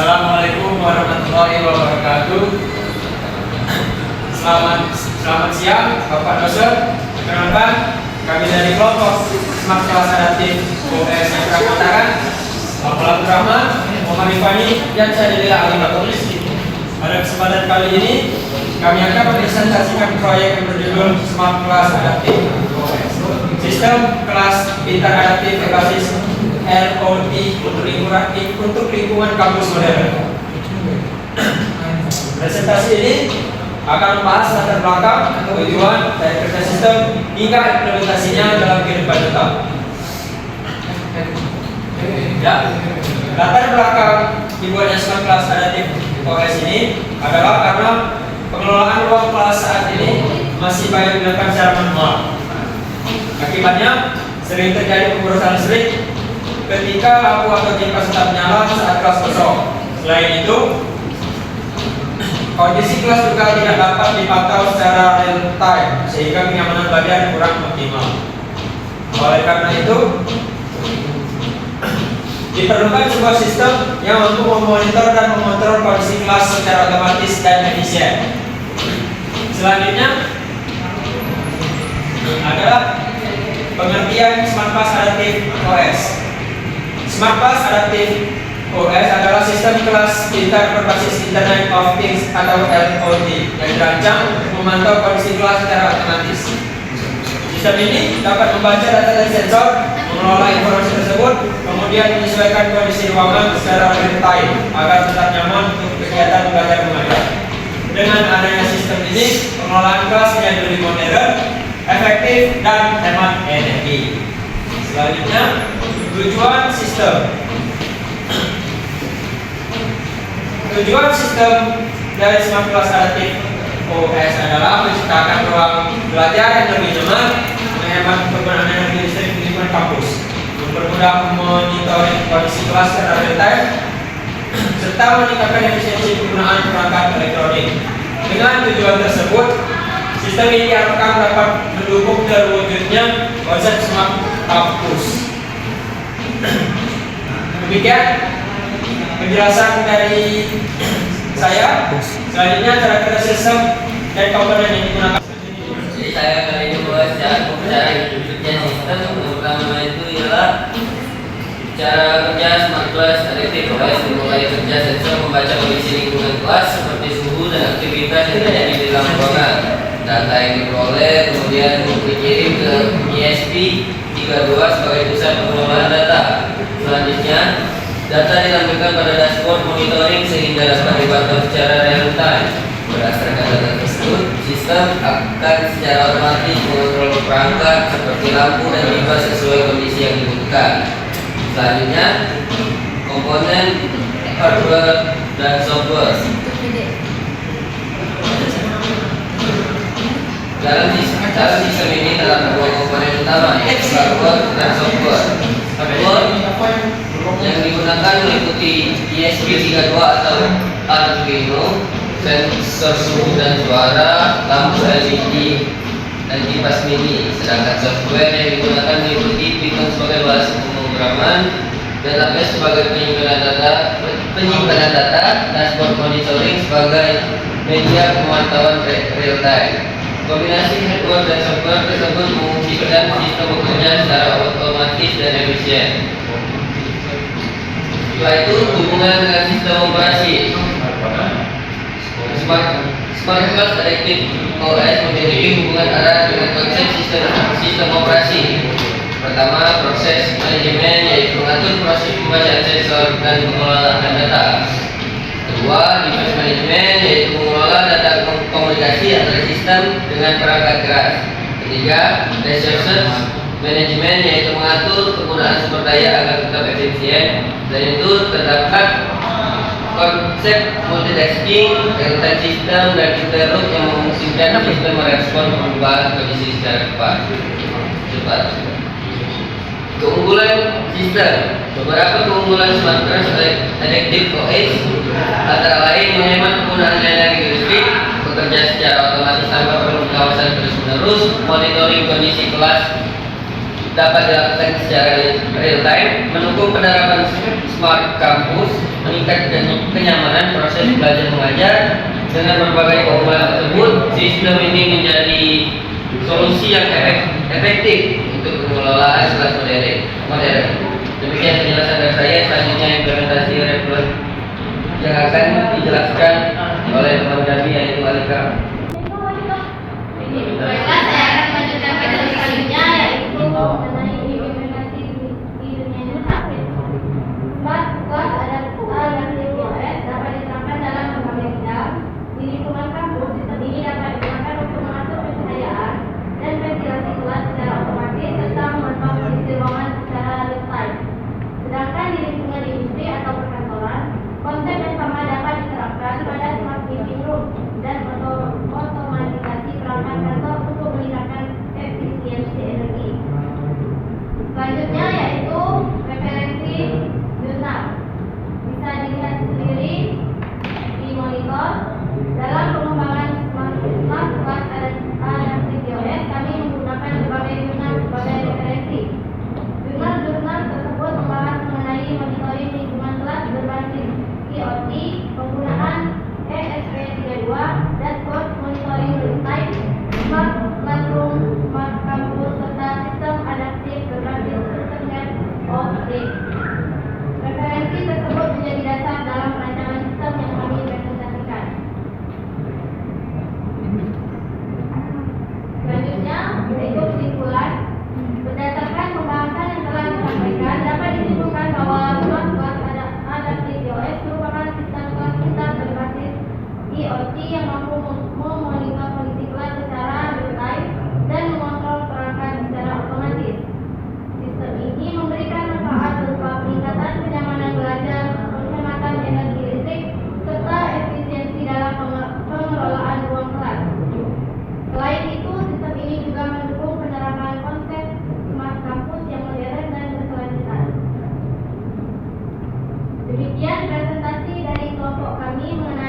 Assalamualaikum warahmatullahi wabarakatuh. Selamat siang, Bapak dosen. Perkenalkan, kami dari kelompok Smart Kelas Adaptif OS yang Kutaran, Bapak Rahman, Muhammad Rifani, dan saya Lila Alimatul. Pada kesempatan kali ini, kami akan mempresentasikan proyek yang berjudul Smart Kelas Adaptif OS, Sistem Kelas Pintar Adaptif berbasis LOD untuk lingkungan kampus modern. Presentasi ini akan membahas latar belakang, tujuan dari kerja sistem hingga implementasinya dalam kehidupan nyata. Ya, latar belakang dibuatnya Smart Kelas Adaptif OS ini adalah karena pengelolaan ruang kelas saat ini masih banyak dilakukan secara manual. Akibatnya sering terjadi pemborosan listrik ketika lampu atau kipas tetap nyala saat kelas kosong. Selain itu, kondisi kelas juga tidak dapat dipantau secara real time sehingga kenyamanan bagian kurang optimal. Oleh karena itu, diperlukan sebuah sistem yang mampu memonitor dan mengontrol kondisi kelas secara otomatis dan efisien. Selanjutnya adalah pengertian Smart Kelas Adaptif OS. Smart Kelas Adaptif OS adalah sistem kelas pintar berbasis Internet of Things atau IoT yang dirancang untuk memantau kondisi kelas secara otomatis. Sistem ini dapat membaca data dari sensor, mengelola informasi tersebut, kemudian menyesuaikan kondisi ruangan secara real time agar tetap nyaman untuk kegiatan belajar mengajar. Dengan adanya sistem ini, pengelolaan kelas menjadi lebih modern, efektif, dan hemat energi. Selanjutnya, tujuan sistem. Tujuan sistem dari Smart Kelas Adaptif OS adalah menciptakan ruang belajar yang lebih nyaman, menghemat penggunaan energi listrik di lingkungan kampus, mempermudah monitoring kondisi kelas secara real time, serta meningkatkan efisiensi penggunaan perangkat elektronik. Dengan tujuan tersebut, sistem ini diharapkan dapat mendukung terwujudnya konsep Smart Kampus. Demikian penjelasan dari saya. Selanjutnya cara kerja sistem dan komponen yang digunakan. Jadi saya kali ini bahas cara kerja sistem. Pertama itu ialah cara kerja Smart Kelas Adaptif OS dimulai kerja sensor membaca kondisi lingkungan kelas seperti suhu dan aktivitas yang terjadi di dalam ruangan. Data yang diperoleh kemudian dikirim ke ESP32 sebagai pusat pengelolaan data. Selanjutnya, data ditampilkan pada dashboard monitoring sehingga dapat dipantau secara real time. Berdasarkan data tersebut, sistem akan secara otomatis mengontrol perangkat seperti lampu dan kipas sesuai kondisi yang dibutuhkan. Selanjutnya, komponen hardware dan software. Dalam sistem ini terdapat dua komponen utama, yaitu hardware dan software. Hardware yang digunakan meliputi ESP32 atau Arduino, sensor suhu dan suara, lampu LED, dan kipas mini. Sedangkan software yang digunakan meliputi Python sebagai bahasa pemrograman, database sebagai penyimpanan data, dashboard monitoring sebagai media pemantauan real time. Kombinasi hardware dan software tersebut memungkinkan sistem bekerja secara otomatis dan efisien. Setelah itu, hubungan dengan sistem operasi. Smart Kelas Adaptif OS memiliki hubungan erat dengan konsep sistem operasi. Pertama, proses manajemen, yaitu mengatur proses pembacaan sensor dan pengelolaan data. Kedua, device manajemen, yaitu mengelola data komunikasi antara sistem dengan perangkat keras. Ketiga, resources manajemen, yaitu mengatur penggunaan sumber daya agar tetap efisien. Dan itu terdapat konsep multitasking, real-time system, dan interrupt yang memungkinkan sistem merespon perubahan kondisi secara cepat. Keunggulan sistem. Beberapa keunggulan Smart Kelas Adaptif OS antara lain menghemat penggunaan energi listrik, bekerja secara otomatis tanpa perlu pengawasan terus-menerus, monitoring kondisi kelas dapat dilakukan secara real time, mendukung penerapan smart campus, meningkatkan kenyamanan proses belajar mengajar. Dengan berbagai keunggulan tersebut, sistem ini menjadi solusi yang efektif untuk pengelolaan kelas modern. Demikian penjelasan dari saya. Selanjutnya implementasi refleks yang akan dijelaskan oleh teman kami yaitu Alika. Baiklah, saya akan melanjutkan materi selanjutnya yaitu mengenai implementasi di dunia nyata. Smart class adaptive OS dapat diterapkan dalam berbagai bidang. Di lingkungan kampus, sistem ini dapat digunakan untuk mengatur pencahayaan dan ventilasi kelas secara otomatis serta memantau kondisi ruangan secara real time. Sedangkan di lingkungan industri atau perkantoran, konsep yang sama dapat diterapkan pada smart meeting room dan otomatisasi perangkat kantor untuk meningkatkan efisiensi energi. Selanjutnya yaitu referensi jurnal. Bisa dilihat sendiri di monitor. Dalam pengembangan smart class adaptive OS, kami menggunakan berbagai jurnal sebagai referensi. Jurnal-jurnal tersebut membahas mengenai monitoring lingkungan kelas berbasis IoT, penggunaan ESP32, dashboard monitoring real time, smart classroom, smart campus, serta sistem adaptif berbasis internet of things. Referensi tersebut menjadi dasar dalam perancangan sistem yang kami presentasikan. Selanjutnya, berikut kesimpulan. Berdasarkan pembahasan yang telah disampaikan, dapat disimpulkan bahwa smart class adaptive OS merupakan sistem kelas pintar berbasis IoT yang mampu memonitor kondisi kelas secara real time dan mengontrol perangkat secara otomatis. Sistem ini memberikan manfaat berupa peningkatan kenyamanan belajar, penghematan energi listrik, serta efisiensi dalam pengelolaan ruang kelas. Selain itu, sistem ini juga mendukung penerapan konsep smart campus yang modern dan berkelanjutan. Demikian presentasi dari kelompok kami mengenai